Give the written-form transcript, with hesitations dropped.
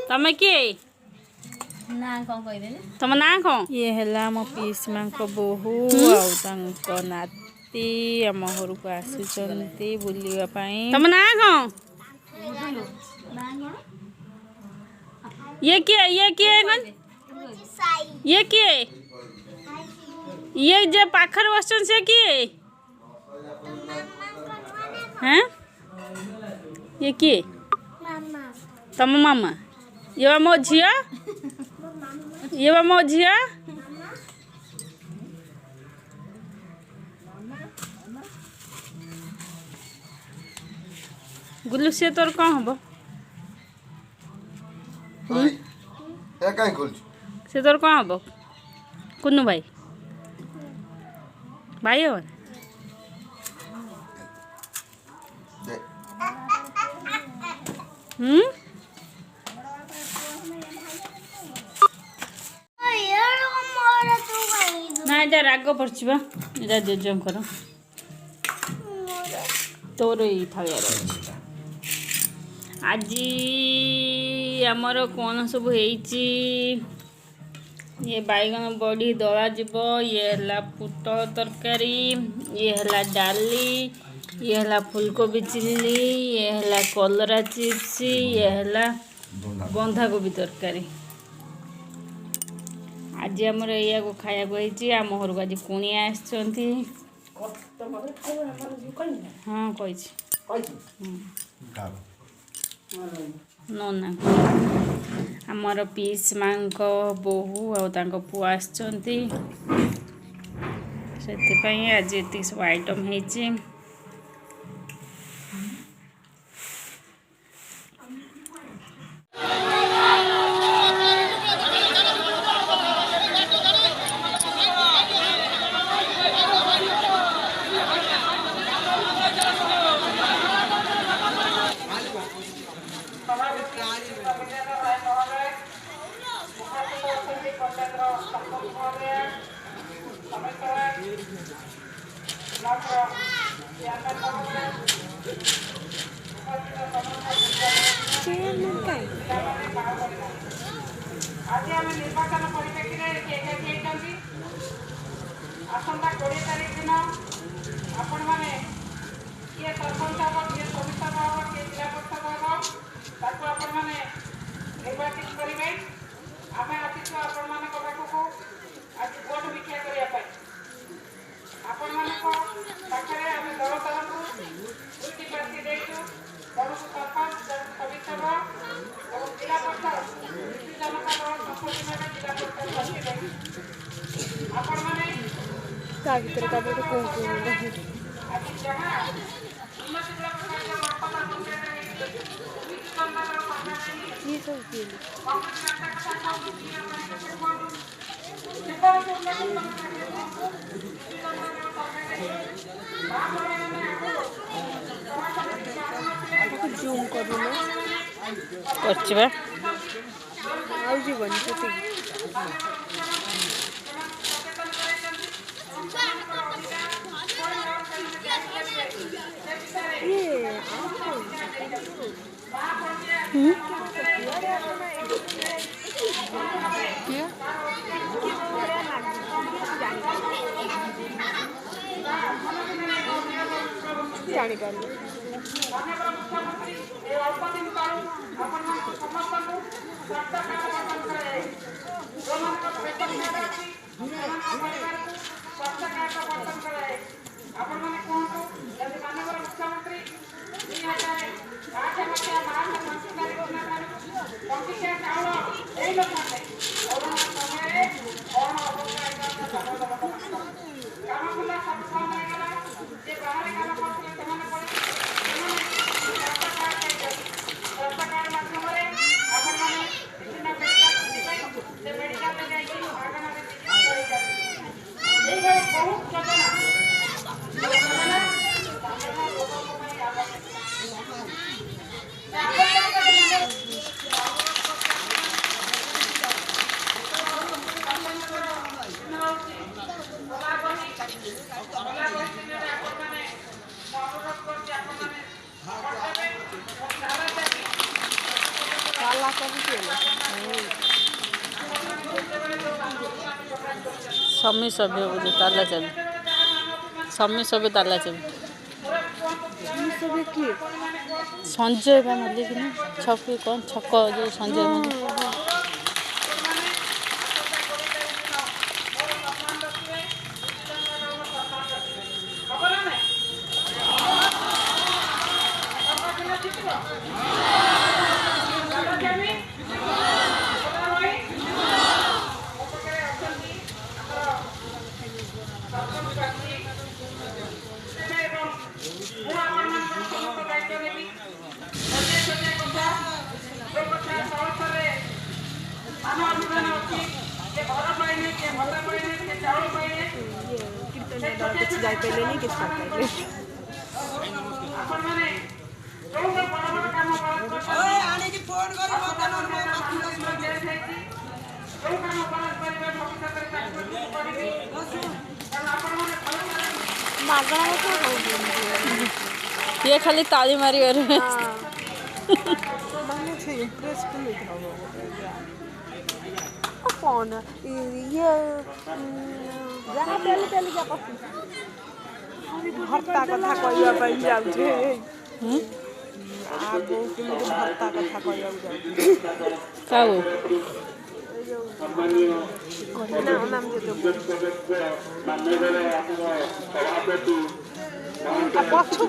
तमे किए ना कौन कह दे तुम ना कौन ये है मो पीस माँ बोहू आउ नाती आम घर को आसी बुलवाई तुम ना कौन ये किए ये जे पाखर बसन से किए हैं ये किए तम मामा ये बा मो झिया ये बा मो झिया गुल्लू से तोर कौन हम से तोर कौन हम कुन्नू भाई भाई हो ना ये राग पड़छ जेजर तोर ये थालिया आज आमर कौन सब ये बैगन बड़ी दला जीव ये है पुटल तरकारी ये है डाली ये है फुलकोबी चिल्ली ये है कलरा चिप्स ये है बंधा कोबी तरकारी आज आमर या खाया आम घर को आज कुणिया आसछंती हाँ कही नना आमर पीस माँ बोहू आउ पुआ आसछंती से आज ये सब आइटम है आज आम निर्वाचन परिप्रेक्षी आसंता 20 तारीख दिन आपण मैंने किए सरपंच हम किए समिति हम किए जिला परिषद हम आपण मैंने निर्वाचित करेंगे आम आसीचु आपण मान पाखक आज भोट भिक्षा करने आपण मान पाखे आम दल तरफ 2टी प्रार्थी देचु जन को सरपंच जन समिति और जिला परिषद जनता दल संसदीय जिला परिषद आपण मैंने आज जहाँ जूम कर ସମୀ ସଭ୍ୟ ବୋଧେ ତାଲା ଚାବି ସମୀ ସଭ୍ୟ ତାଲା ଚାବି ସଞ୍ଜୟ ବା ମଲ୍ଲିକ ନା ଛକ କ'ଣ ଛକ ଯେଉଁ ସଞ୍ଜୟ ମଲ୍ଲିକ ये खाली ताली मारी कौन ये भर्ता कथा कहवा जाऊे आगो भर्ता कथा कहवा काऊ पछको